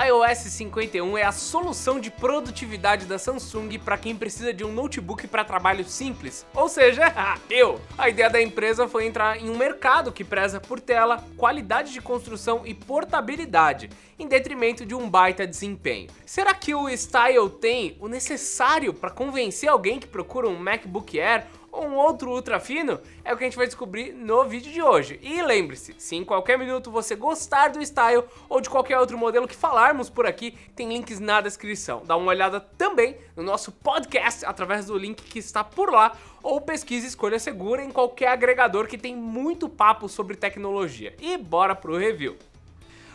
StyleOS 51 é a solução de produtividade da Samsung para quem precisa de um notebook para trabalho simples, ou seja, eu. A ideia da empresa foi entrar em um mercado que preza por tela, qualidade de construção e portabilidade, em detrimento de um baita desempenho. Será que o Style tem o necessário para convencer alguém que procura um MacBook Air ou um outro ultra fino? É o que a gente vai descobrir no vídeo de hoje. E lembre-se, se em qualquer minuto você gostar do Style ou de qualquer outro modelo que falarmos por aqui, tem links na descrição. Dá uma olhada também no nosso podcast através do link que está por lá, ou pesquise Escolha Segura em qualquer agregador que tem muito papo sobre tecnologia. E bora pro review.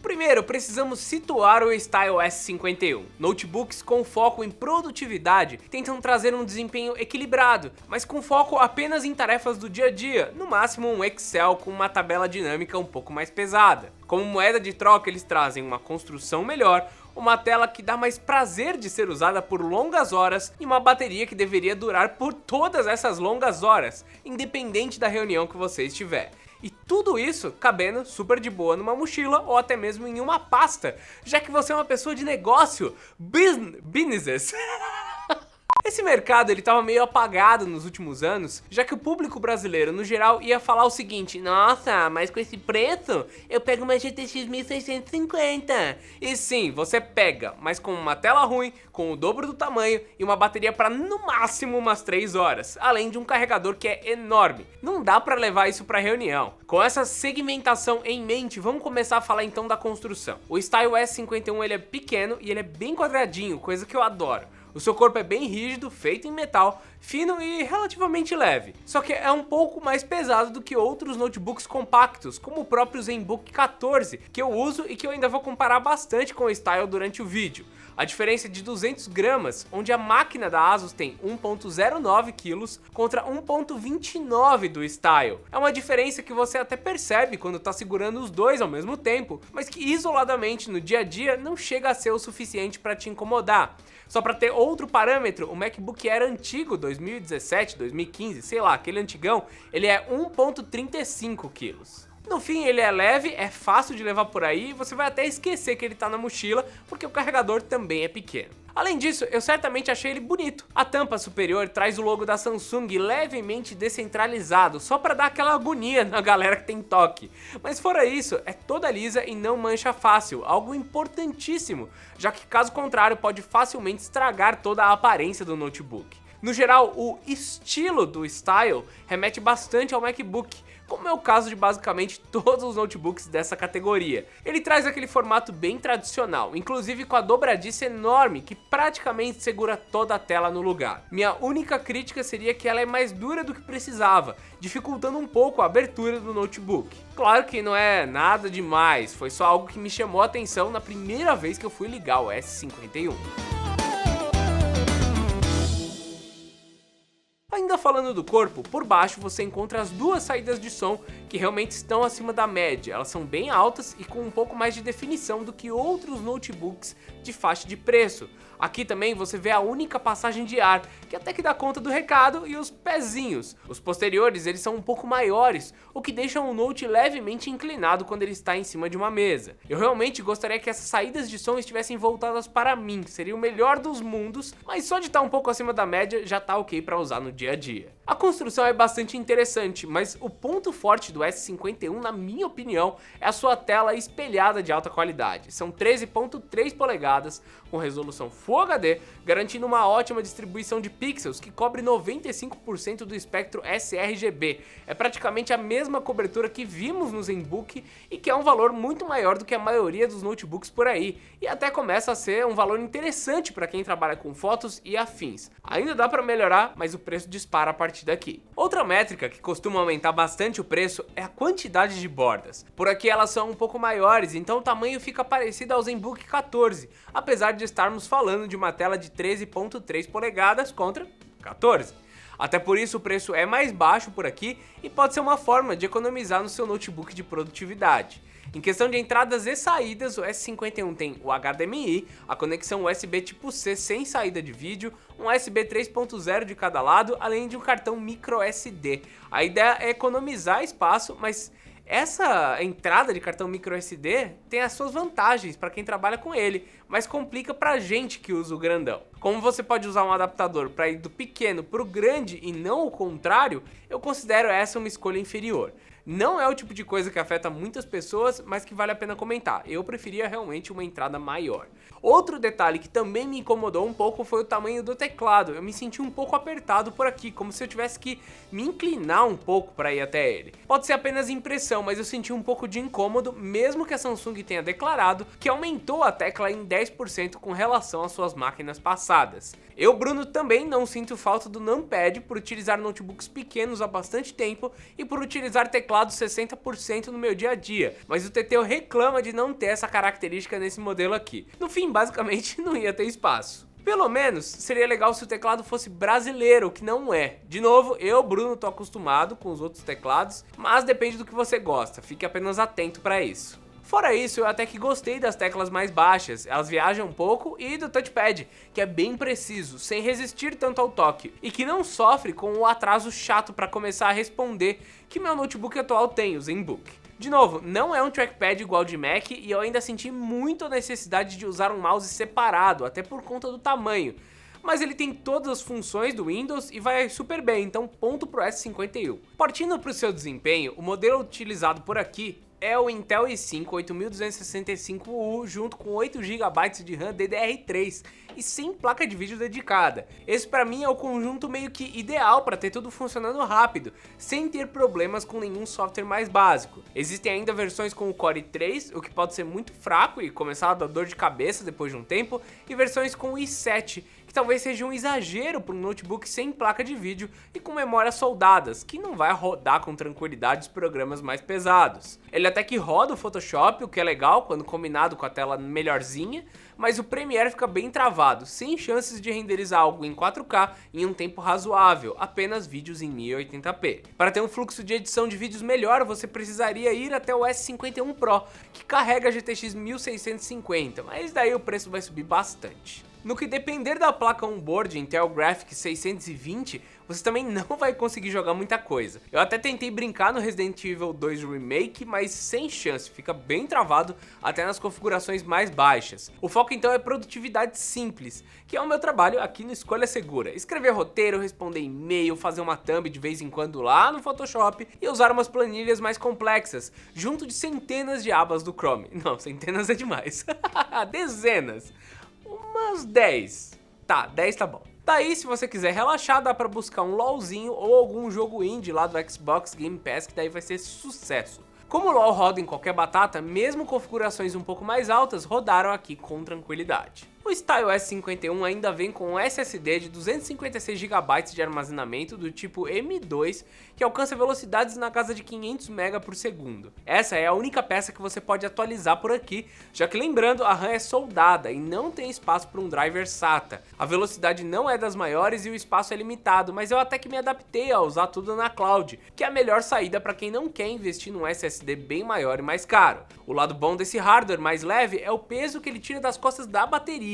Primeiro, precisamos situar o StyleOS 51. Notebooks com foco em produtividade tentam trazer um desempenho equilibrado, mas com foco apenas em tarefas do dia a dia, no máximo um Excel com uma tabela dinâmica um pouco mais pesada. Como moeda de troca, eles trazem uma construção melhor, uma tela que dá mais prazer de ser usada por longas horas e uma bateria que deveria durar por todas essas longas horas, independente da reunião que você estiver. E tudo isso cabendo super de boa numa mochila ou até mesmo em uma pasta, já que você é uma pessoa de negócio, businesses. Esse mercado ele tava meio apagado nos últimos anos, já que o público brasileiro no geral ia falar o seguinte: nossa, mas com esse preço eu pego uma GTX 1650. E sim, você pega, mas com uma tela ruim, com o dobro do tamanho e uma bateria para no máximo umas 3 horas, além de um carregador que é enorme. Não dá para levar isso para reunião. Com essa segmentação em mente, vamos começar a falar então da construção. O StyleOS 51 ele é pequeno e ele é bem quadradinho, coisa que eu adoro. O seu corpo é bem rígido, feito em metal, fino e relativamente leve. Só que é um pouco mais pesado do que outros notebooks compactos, como o próprio ZenBook 14, que eu uso e que eu ainda vou comparar bastante com o Style durante o vídeo. A diferença é de 200 gramas, onde a máquina da Asus tem 1.09 kg contra 1.29 do Style. É uma diferença que você até percebe quando está segurando os dois ao mesmo tempo, mas que isoladamente no dia a dia não chega a ser o suficiente para te incomodar. Só para ter outro parâmetro, o MacBook Air antigo, 2017, 2015, sei lá, aquele antigão, ele é 1.35 kg. No fim, ele é leve, é fácil de levar por aí e você vai até esquecer que ele tá na mochila, porque o carregador também é pequeno. Além disso, eu certamente achei ele bonito. A tampa superior traz o logo da Samsung levemente descentralizado, só para dar aquela agonia na galera que tem toque. Mas fora isso, é toda lisa e não mancha fácil, algo importantíssimo, já que caso contrário pode facilmente estragar toda a aparência do notebook. No geral, o estilo do Style remete bastante ao MacBook, como é o caso de basicamente todos os notebooks dessa categoria. Ele traz aquele formato bem tradicional, inclusive com a dobradiça enorme que praticamente segura toda a tela no lugar. Minha única crítica seria que ela é mais dura do que precisava, dificultando um pouco a abertura do notebook. Claro que não é nada demais, foi só algo que me chamou a atenção na primeira vez que eu fui ligar o S51. Ainda falando do corpo, por baixo você encontra as duas saídas de som que realmente estão acima da média. Elas são bem altas e com um pouco mais de definição do que outros notebooks de faixa de preço. Aqui também você vê a única passagem de ar, que até que dá conta do recado, e os pezinhos. Os posteriores eles são um pouco maiores, o que deixa o Note levemente inclinado quando ele está em cima de uma mesa. Eu realmente gostaria que essas saídas de som estivessem voltadas para mim, seria o melhor dos mundos, mas só de estar um pouco acima da média já tá ok para usar no dia a dia. A construção é bastante interessante, mas o ponto forte do S51, na minha opinião, é a sua tela espelhada de alta qualidade. São 13.3 polegadas, com resolução Full HD, garantindo uma ótima distribuição de pixels que cobre 95% do espectro sRGB. É praticamente a mesma cobertura que vimos no ZenBook e que é um valor muito maior do que a maioria dos notebooks por aí, e até começa a ser um valor interessante para quem trabalha com fotos e afins. Ainda dá para melhorar, mas o preço dispara a partir daqui. Outra métrica que costuma aumentar bastante o preço é a quantidade de bordas. Por aqui elas são um pouco maiores, então o tamanho fica parecido ao ZenBook 14, apesar de estarmos falando de uma tela de 13.3 polegadas contra 14. Até por isso o preço é mais baixo por aqui e pode ser uma forma de economizar no seu notebook de produtividade. Em questão de entradas e saídas, o S51 tem o HDMI, a conexão USB tipo C sem saída de vídeo, um USB 3.0 de cada lado, além de um cartão microSD. A ideia é economizar espaço, mas Essa entrada de cartão microSD tem as suas vantagens para quem trabalha com ele, mas complica pra gente que usa o grandão. Como você pode usar um adaptador para ir do pequeno pro grande e não o contrário, eu considero essa uma escolha inferior. Não é o tipo de coisa que afeta muitas pessoas, mas que vale a pena comentar. Eu preferia realmente uma entrada maior. Outro detalhe que também me incomodou um pouco foi o tamanho do teclado. Eu me senti um pouco apertado por aqui, como se eu tivesse que me inclinar um pouco para ir até ele. Pode ser apenas impressão, mas eu senti um pouco de incômodo, mesmo que a Samsung tenha declarado que aumentou a tecla em 10% com relação às suas máquinas passadas. Eu, Bruno, também não sinto falta do numpad por utilizar notebooks pequenos há bastante tempo e por utilizar teclado 60% no meu dia a dia, mas o TT reclama de não ter essa característica nesse modelo aqui. No fim, basicamente, não ia ter espaço. Pelo menos, seria legal se o teclado fosse brasileiro, o que não é. De novo, eu, Bruno, tô acostumado com os outros teclados, mas depende do que você gosta, fique apenas atento para isso. Fora isso, eu até que gostei das teclas mais baixas, elas viajam um pouco, e do touchpad, que é bem preciso, sem resistir tanto ao toque, e que não sofre com o atraso chato para começar a responder que meu notebook atual tem, o ZenBook. De novo, não é um trackpad igual de Mac e eu ainda senti muito a necessidade de usar um mouse separado, até por conta do tamanho. Mas ele tem todas as funções do Windows e vai super bem, então ponto pro S51. Partindo para o seu desempenho, o modelo utilizado por aqui é o Intel i5 8265U junto com 8 GB de RAM DDR3 e sem placa de vídeo dedicada. Esse para mim é o conjunto meio que ideal para ter tudo funcionando rápido, sem ter problemas com nenhum software mais básico. Existem ainda versões com o Core i3, o que pode ser muito fraco e começar a dar dor de cabeça depois de um tempo, e versões com o i7, que talvez seja um exagero para um notebook sem placa de vídeo e com memórias soldadas, que não vai rodar com tranquilidade os programas mais pesados. Ele até que roda o Photoshop, o que é legal quando combinado com a tela melhorzinha, mas o Premiere fica bem travado, sem chances de renderizar algo em 4K em um tempo razoável, apenas vídeos em 1080p. Para ter um fluxo de edição de vídeos melhor, você precisaria ir até o S51 Pro, que carrega GTX 1650, mas daí o preço vai subir bastante. No que depender da placa onboard Intel Graphics 620, você também não vai conseguir jogar muita coisa. Eu até tentei brincar no Resident Evil 2 Remake, mas sem chance, fica bem travado até nas configurações mais baixas. O foco então é produtividade simples, que é o meu trabalho aqui no Escolha Segura. Escrever roteiro, responder e-mail, fazer uma thumb de vez em quando lá no Photoshop e usar umas planilhas mais complexas, junto de centenas de abas do Chrome. Não, centenas é demais. Dezenas. Umas 10. Tá, 10 tá bom. Daí, se você quiser relaxar, dá pra buscar um LOLzinho ou algum jogo indie lá do Xbox Game Pass, que daí vai ser sucesso. Como o LoL roda em qualquer batata, mesmo configurações um pouco mais altas rodaram aqui com tranquilidade. O Style S51 ainda vem com um SSD de 256 GB de armazenamento do tipo M2, que alcança velocidades na casa de 500 MB por segundo. Essa é a única peça que você pode atualizar por aqui, já que lembrando, a RAM é soldada e não tem espaço para um driver SATA. A velocidade não é das maiores e o espaço é limitado, mas eu até que me adaptei a usar tudo na cloud, que é a melhor saída para quem não quer investir num SSD bem maior e mais caro. O lado bom desse hardware mais leve é o peso que ele tira das costas da bateria.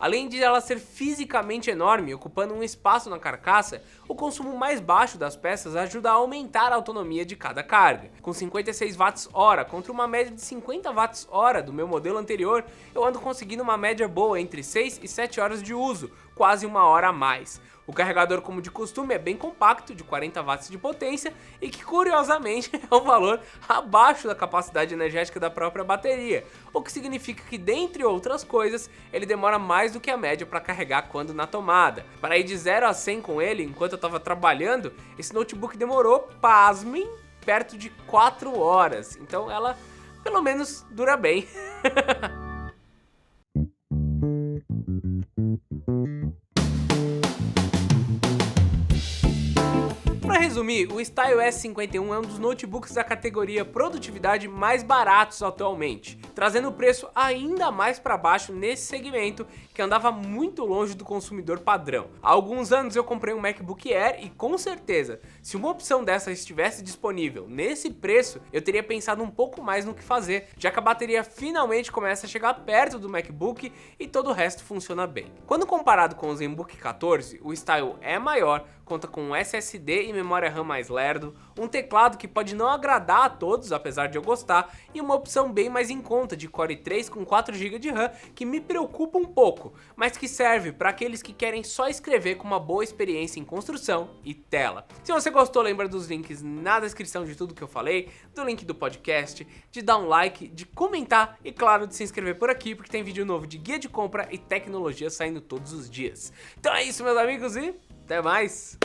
Além de ela ser fisicamente enorme, ocupando um espaço na carcaça, o consumo mais baixo das peças ajuda a aumentar a autonomia de cada carga. Com 56 Wh contra uma média de 50 Wh do meu modelo anterior, eu ando conseguindo uma média boa entre 6 e 7 horas de uso, quase uma hora a mais. O carregador, como de costume, é bem compacto, de 40 watts de potência e que, curiosamente, é um valor abaixo da capacidade energética da própria bateria, o que significa que, dentre outras coisas, ele demora mais do que a média para carregar quando na tomada. Para ir de 0 a 100 com ele, enquanto eu estava trabalhando, esse notebook demorou, pasmem, perto de 4 horas, então ela, pelo menos, dura bem. Para resumir, o Style S51 é um dos notebooks da categoria produtividade mais baratos atualmente, trazendo o preço ainda mais para baixo nesse segmento que andava muito longe do consumidor padrão. Há alguns anos eu comprei um MacBook Air e com certeza, se uma opção dessa estivesse disponível nesse preço, eu teria pensado um pouco mais no que fazer, já que a bateria finalmente começa a chegar perto do MacBook e todo o resto funciona bem. Quando comparado com o ZenBook 14, o Style é maior, conta com um SSD e memória memória RAM mais lerdo, um teclado que pode não agradar a todos, apesar de eu gostar, e uma opção bem mais em conta de Core i3 com 4 GB de RAM, que me preocupa um pouco, mas que serve para aqueles que querem só escrever com uma boa experiência em construção e tela. Se você gostou, lembra dos links na descrição de tudo que eu falei, do link do podcast, de dar um like, de comentar e claro, de se inscrever por aqui, porque tem vídeo novo de guia de compra e tecnologia saindo todos os dias. Então é isso, meus amigos, e até mais!